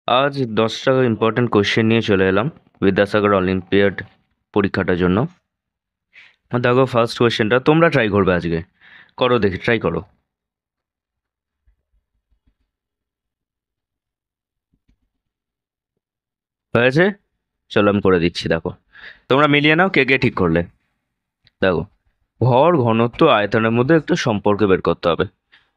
আজ 10টা important question নিয়ে চলে এলাম বিদ্যাসাগর অলিম্পিয়াড পরীক্ষাটার জন্য। দেখো ফার্স্ট কোয়েশ্চেনটা তোমরা ট্রাই করবে আজকে। করো দেখি, ট্রাই করো। হয়েছে? চলো আমি করে দিচ্ছি, দেখো। তোমরা মিলিয়ে নাও কে কে ঠিক করলে। দেখো, ভর ঘনত্ব আয়তনের মধ্যে একটা সম্পর্ক বের করতে হবে।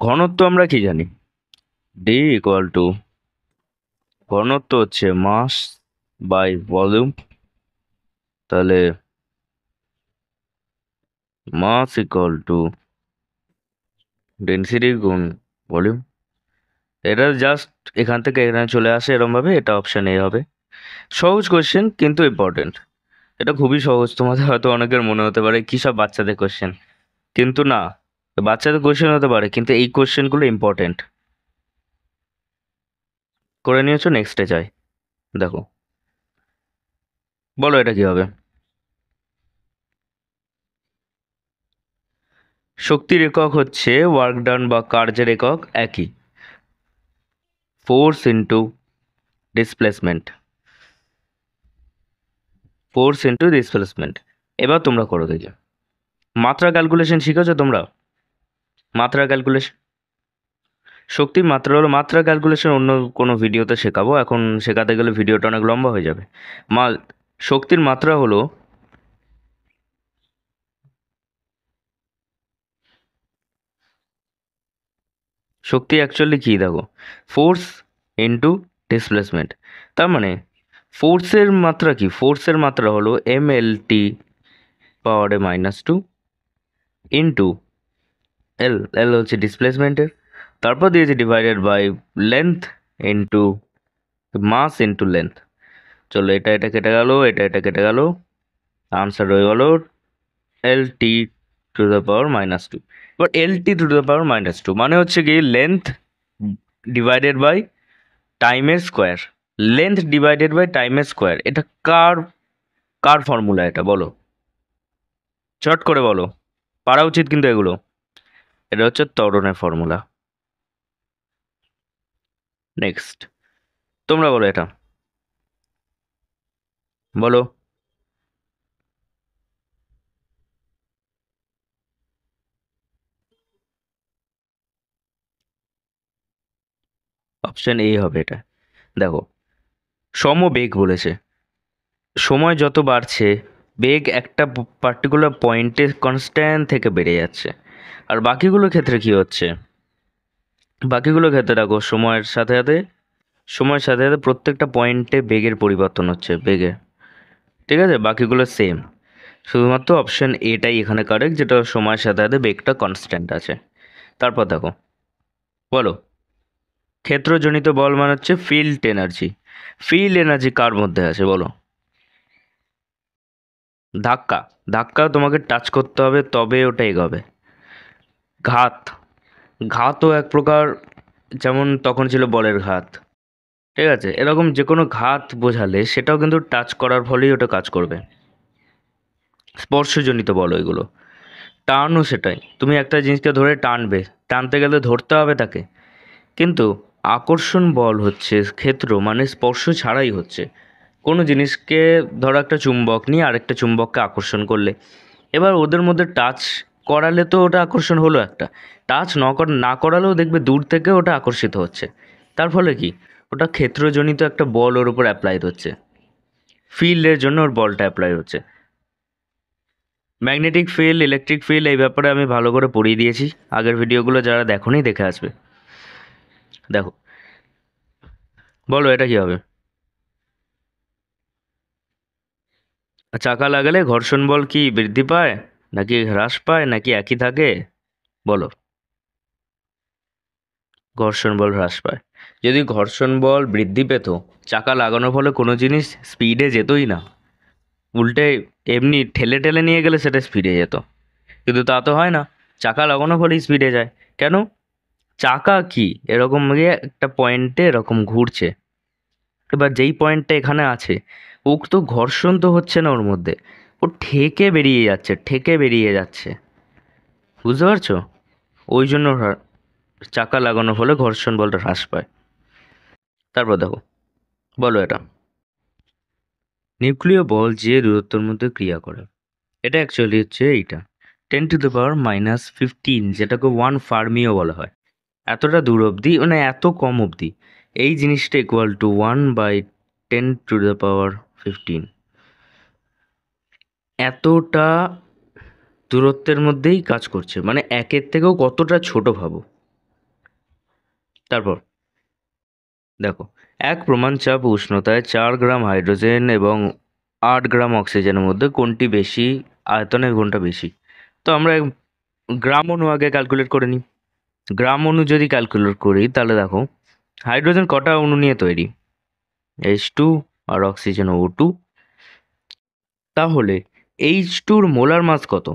ঘনত্ব আমরা কি জানি? ডি ইকুয়াল টু, ঘনত্ব হচ্ছে মাস বাই ভলিউম। তাহলে মাস ইকুয়াল টু ডেন্সিটি গুণ ভলিউম। এটা জাস্ট এখান থেকে এখানে চলে আসে এরম ভাবে, এটা অপশন এ হবে। সহজ কোশ্চেন কিন্তু ইম্পর্টেন্ট। এটা খুবই সহজ, তোমাদের হয়তো অনেকের মনে হতে পারে কি সব বাচ্চাদের কোশ্চেন, কিন্তু না। বাচ্চাদের কোশ্চেন হতে পারে কিন্তু এই কোশ্চেনগুলো ইম্পর্টেন্ট। করে নিয়েছো, নেক্সটে যাই। দেখো, বলো এটা কি হবে। শক্তির একক হচ্ছে ওয়ার্ক ডান বা কার্যের একক একই, force into displacement. Force into displacement. এবার তোমরা করো দেখি। মাত্রা ক্যালকুলেশন শিখেছো তোমরা? মাত্রা ক্যালকুলেশন, শক্তির মাত্রা হলো মাত্রা ক্যালকুলেশন অন্য কোনো ভিডিওতে শেখাবো, এখন শেখাতে গেলে ভিডিওটা অনেক লম্বা হয়ে যাবে। মা শক্তির মাত্রা হলো, শক্তি অ্যাকচুয়ালি কী দেখো, ফোর্স ইন্টু ডিসপ্লেসমেন্ট। তার মানে ফোর্সের মাত্রা কি? ফোর্সের মাত্রা হলো mlt পাওয়ারে -2 ইন্টু এল। এল হচ্ছে ডিসপ্লেসমেন্টের, তারপর দিয়েছে divided by length into mass into length. চলো, এটা এটা কেটে গেল, এটা এটা কেটে গেল, আনসার রয়ে গেল lt টু দ্য পাওয়ার -2। এবার lt টু দ্য পাওয়ার -2 মানে হচ্ছে কি লেন্থ ডিভাইডেড বাই টাইমের স্কোয়ার। লেন্থ ডিভাইডেড বাই টাইমের স্কোয়ার, এটা কার কার ফর্মুলা এটা বলো, চট করে বলো। পারা উচিত কিন্তু এগুলো। এটা হচ্ছে ত্বরণের ফর্মুলা। নেক্সট, তোমরা বলো এটা, বলো। অপশন এ হবে এটা। দেখো, সমবেগ বলেছে, সময় যত বাড়ছে বেগ একটা পার্টিকুলার পয়েন্টে কনস্ট্যান্ট থেকে বেড়ে যাচ্ছে। আর বাকিগুলোর ক্ষেত্রে কি হচ্ছে? বাকিগুলোর ক্ষেত্রে দেখো, সময়ের সাথে সাথে প্রত্যেকটা পয়েন্টে বেগের পরিবর্তন হচ্ছে, বেগে। ঠিক আছে, বাকিগুলো সেম, শুধুমাত্র অপশন এটাই এখানে কারেক্ট, যেটা সময়ের সাথে সাথে বেগটা কনস্ট্যান্ট আছে। তারপর দেখো, বলো। ক্ষেত্রজনিত বল মানে হচ্ছে ফিল্ড এনার্জি। ফিল্ড এনার্জি কার মধ্যে আছে বলো? ধাক্কা, ধাক্কা তোমাকে টাচ করতে হবে তবে ওটা এগোবে। ঘাত, ঘাতও এক প্রকার, যেমন তখন ছিল বলের ঘাত। ঠিক আছে, এরকম যে কোনো ঘাত বোঝালে সেটাও কিন্তু টাচ করার ফলেই ওটা কাজ করবে। স্পর্শজনিত বল এগুলো। টানও সেটাই, তুমি একটা জিনিসকে ধরে টানবে, টানতে গেলে ধরতে হবে তাকে। কিন্তু আকর্ষণ বল হচ্ছে ক্ষেত্র মানে স্পর্শ ছাড়াই হচ্ছে। কোনো জিনিসকে, ধরো একটা চুম্বক নিয়ে আরেকটা চুম্বককে আকর্ষণ করলে, এবার ওদের মধ্যে টাচ করালে তো ওটা আকর্ষণ হলো একটা, টাচ না করালেও দেখবে দূর থেকে ওটা আকর্ষিত হচ্ছে। তার ফলে কি, ওটা ক্ষেত্রজনিত একটা বল ওর উপর অ্যাপ্লাইড হচ্ছে, ফিল্ডের জন্য ওর বলটা অ্যাপ্লাই হচ্ছে। ম্যাগনেটিক ফিল্ড, ইলেকট্রিক ফিল্ড, এই ব্যাপারে আমি ভালো করে পড়িয়ে দিয়েছি, আগের ভিডিওগুলো যারা দেখোনি দেখে আসবে। দেখো, বলো এটা কি হবে। চাকা লাগালে ঘর্ষণ বল কি বৃদ্ধি পায় নাকি হ্রাস পায় নাকি একই থাকে বলো? ঘর্ষণ বল হ্রাস পায়। যদি ঘর্ষণ বল বৃদ্ধি পেত, চাকা লাগানোর ফলে কোনো জিনিস স্পিডে যেতই না, উল্টে এমনি ঠেলে ঠেলে নিয়ে গেলে সেটা স্পিডে যেত। কিন্তু তা তো হয় না, চাকা লাগানোর ফলেই স্পিডে যায়। কেন? চাকা কি এরকম গিয়ে একটা পয়েন্টে এরকম ঘুরছে, এবার যেই পয়েন্টটা এখানে আছে, ও তো ঘর্ষণ তো হচ্ছে না ওর মধ্যে, ও ঠেকে বেরিয়ে যাচ্ছে, ঠেকে বেরিয়ে যাচ্ছে। বুঝতে পারছো? ওই জন্য চাকা লাগানোর ফলে ঘর্ষণ বলটা হ্রাস পায়। তারপর দেখো, বলো এটা। নিউক্লিয় বল যে দূরত্বের মধ্যে ক্রিয়া করে, এটা অ্যাকচুয়ালি হচ্ছে এইটা 10⁻⁻15, যেটাকে 1 ফার্মিও বলা হয়। এতটা দূর অবধি, মানে এত কম অবধি এই জিনিসটা ইকুয়াল টু 1/10⁻15। এতটা দূরত্বের মধ্যেই কাজ করছে, মানে একের থেকেও কতটা ছোট ভাবো। তারপর দেখো, এক প্রমাণ চাপ ও উষ্ণতায় 4 গ্রাম হাইড্রোজেন এবং 8 গ্রাম অক্সিজেনের মধ্যে কোনটি বেশি আয়তনে, কোনটা বেশি? তো আমরা গ্রাম অণু আগে ক্যালকুলেট করে নিই। গ্রাম অণু যদি ক্যালকুলেট করি তাহলে দেখো, হাইড্রোজেন কটা অণু নিয়ে তৈরি? H2 আর অক্সিজেন O2। তাহলে H2-র মোলার মাস কত?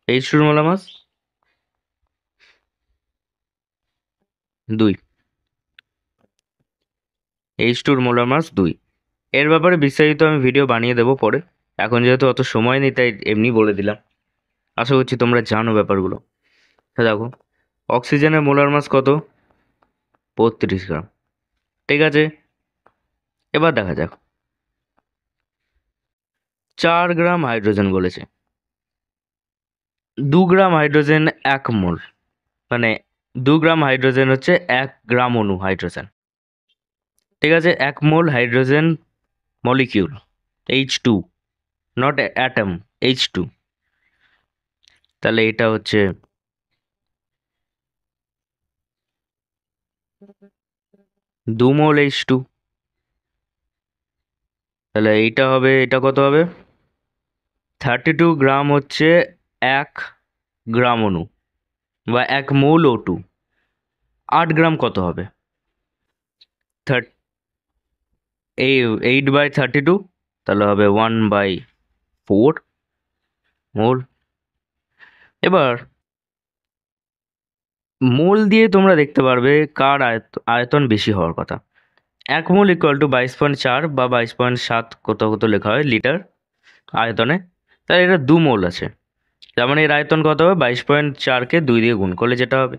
H2-র মোলার মাস 2। H2-র মোলার মাস 2। এর ব্যাপারে বিস্তারিত আমি ভিডিও বানিয়ে দেবো পরে, এখন যেহেতু অত সময় নেই তাই এমনি বলে দিলাম। আশা করছি তোমরা জানো ব্যাপারগুলো। দেখো, অক্সিজেনের মোলার মাস কত? 32 গ্রাম। ঠিক আছে, এবার দেখা যাক। 4 গ্রাম হাইড্রোজেন বলেছে। 2 গ্রাম হাইড্রোজেন 1 মোল, মানে 2 গ্রাম হাইড্রোজেন হচ্ছে 1 গ্রাম অণু হাইড্রোজেন। ঠিক আছে, 1 মোল hydrogen molecule, H2, not atom, H2। তাহলে এটা হচ্ছে 2 মোল H2। তাহলে এইটা হবে, এটা কত হবে? 32 গ্রাম হচ্ছে 1 গ্রাম অণু, বা 1 মোল O2। 8 গ্রাম কত হবে? এই 8/32, তাহলে হবে 1/4 মোল। এবার মোল দিয়ে তোমরা দেখতে পারবে কার আয়তন বেশি হওয়ার কথা। 1 মোল ইকুয়াল টু 22.4 বা 22.7, কোথাও কোথাও লেখা হয় লিটার আয়তনে। তাহলে এটা 2 মোল আছে, তার মানে এর আয়তন কত হবে? 22.4কে 2 দিয়ে গুণ করলে যেটা হবে।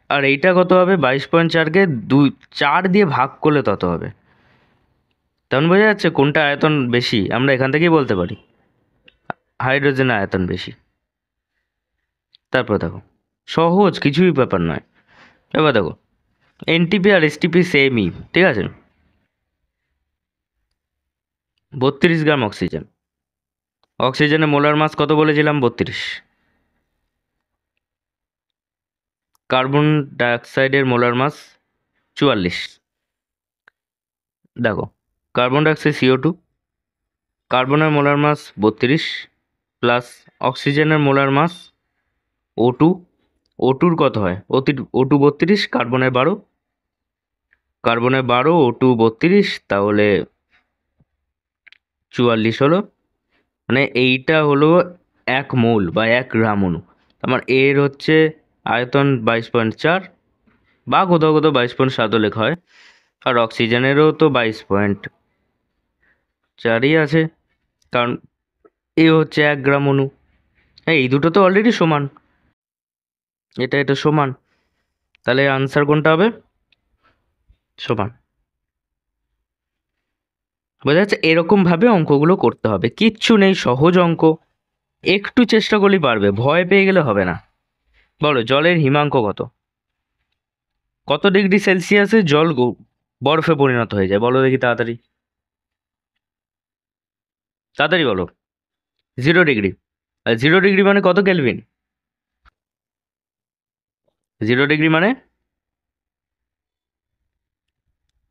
আর এইটা কত হবে? 22.4কে 4 দিয়ে ভাগ করলে তত হবে। তেমন বোঝা যাচ্ছে কোনটা আয়তন বেশি, আমরা এখান থেকেই বলতে পারি হাইড্রোজেনের আয়তন বেশি। তারপর দেখো, সহজ, কিছুই ব্যাপার নয়। এবার দেখো, এনটিপি আর এসটিপি সেমই, ঠিক আছে। 32 গ্রাম অক্সিজেন, অক্সিজেনের মোলার মাস কত বলেছিলাম? 32। কার্বন ডাইঅক্সাইডের মোলার মাস 44। দেখো, কার্বন ডাইঅক্সাইড CO2, কার্বনের মোলার মাস 32 প্লাস অক্সিজেনের মোলার মাস O2। O2-র কত হয়? O2 32, কার্বনের 12, O2 32, তাহলে 44 হলো। মানে এইটা হলো 1 মোল বা 1 গ্রাম অণু। আমার এর হচ্ছে আয়তন 22.4, বা কোথাও কোথাও 22.7ও লেখা হয়। আর অক্সিজেনেরও তো 22.4ই আছে, কারণ এ হচ্ছে 1 গ্রাম অণু। হ্যাঁ, এই দুটো তো অলরেডি সমান, এটা এটা সমান। তাহলে আনসার কোনটা হবে? সমান। বোঝা যাচ্ছে, এরকমভাবে অঙ্কগুলো করতে হবে, কিচ্ছু নেই, সহজ অঙ্ক। একটু চেষ্টা করলেই পারবে, ভয় পেয়ে গেলে হবে না। বলো, জলের হিমাঙ্ক কত? কত ডিগ্রি সেলসিয়াসে জল বরফে পরিণত হয়ে যায়? বলো দেখি তাড়াতাড়ি, তাড়াতাড়ি বলো। 0 ডিগ্রি। আর 0 ডিগ্রি মানে কত কেলভিন? 0 ডিগ্রি মানে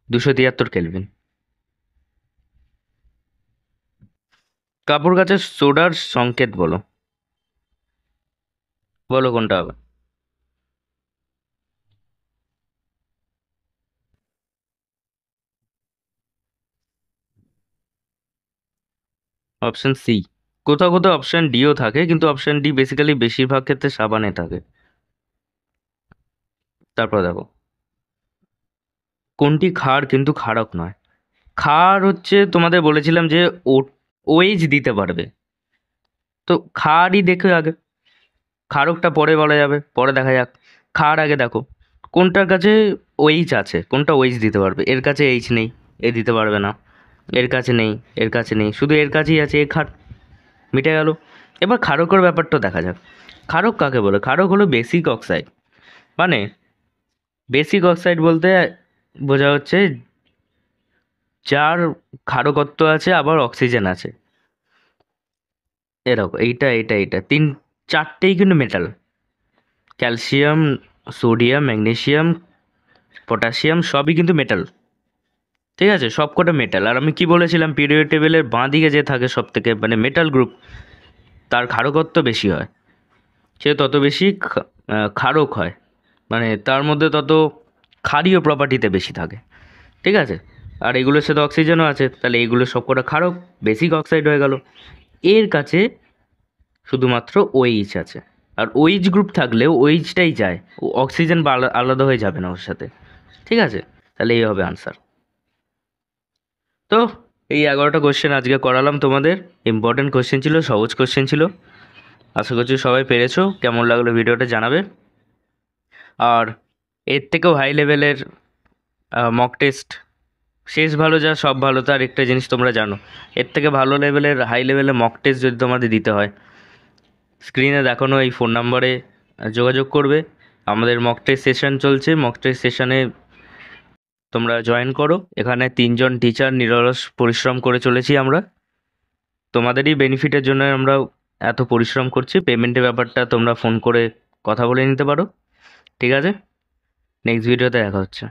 273 কেলভিন। কাপড় কাচের সোডার সংকেত বলো, বলো কোনটা হবে? Option C. কোথাও কোথাও অপশন ডিও থাকে, কিন্তু অপশন ডি বেসিক্যালি বেশিরভাগ ক্ষেত্রে সাবানে থাকে। তারপর দেখো, কোনটি ক্ষার কিন্তু ক্ষারক নয়? ক্ষার হচ্ছে, তোমাদের বলেছিলাম যে ওএইচ দিতে পারবে, তো ক্ষারই দেখো আগে, ক্ষারকটা পরে বলা যাবে, পরে দেখা যাক। ক্ষার আগে দেখো, কোনটার কাছে ওএইচ আছে, কোনটা ওএইচ দিতে পারবে। এর কাছে এইচ নেই, এ দিতে পারবে না, এর কাছে নেই, এর কাছে নেই, শুধু এর কাছেই আছে, এ খাট, মিটে গেল। এবার ক্ষারকের ব্যাপারটা দেখা যাক। ক্ষারক কাকে বলে? ক্ষারক হলো বেসিক অক্সাইড। মানে বেসিক অক্সাইড বলতে বোঝা হচ্ছে যার ক্ষারকত্ব আছে আবার অক্সিজেন আছে, এরকম। এইটা চারটেই কিন্তু metal. Calcium, sodium, magnesium, potassium সবই কিন্তু মেটাল। ঠিক আছে, সব কটা মেটাল। আর আমি কি বলেছিলাম, পিরিয়ড টেবিলের বাঁ দিকে যে থাকে সব থেকে মানে মেটাল গ্রুপ, তার ক্ষারকত্ব বেশি হয়, সে তত বেশি ক্ষারক হয়, মানে তার মধ্যে তত ক্ষারীয় প্রপার্টিতে বেশি থাকে। ঠিক আছে, আর এগুলোর সাথে অক্সিজেনও আছে, তাহলে এগুলো সব কটা ক্ষারক, বেসিক অক্সাইড হয়ে গেল। এর কাছে শুধুমাত্র ওইচ আছে, আর ওইচ গ্রুপ থাকলেও ওইচটাই যায়, ও অক্সিজেন বা আলাদা হয়ে যাবে না ওর সাথে। ঠিক আছে, তাহলে এই হবে আনসার। তো এই 11টা কোশ্চেন আজকে করালাম তোমাদের। ইম্পর্টেন্ট কোশ্চেন ছিল, সহজ কোশ্চেন ছিল। আশা করছি সবাই পেরেছো। কেমন লাগলো ভিডিওটা জানাবে। আর এর থেকেও হাই লেভেলের মক টেস্ট, শেষ ভালো যা সব ভালো, তার একটা জিনিস তোমরা জানো, এর থেকে ভালো লেভেলের হাই লেভেলের মক টেস্ট যদি তোমাদের দিতে হয়, স্ক্রিনে দেখানো এই ফোন নাম্বারে যোগাযোগ করবে। আমাদের মক টেস্ট সেশন চলছে, মক টেস্ট সেশনে তোমরা জয়েন করো। এখানে 3জন টিচার নিরলস পরিশ্রম করে চলেছি আমরা, তোমাদেরই বেনিফিটের জন্য আমরা এত পরিশ্রম করছি। পেমেন্টের ব্যাপারটা তোমরা ফোন করে কথা বলে নিতে পারো। ঠিক আছে, নেক্সট ভিডিওতে দেখা হচ্ছে।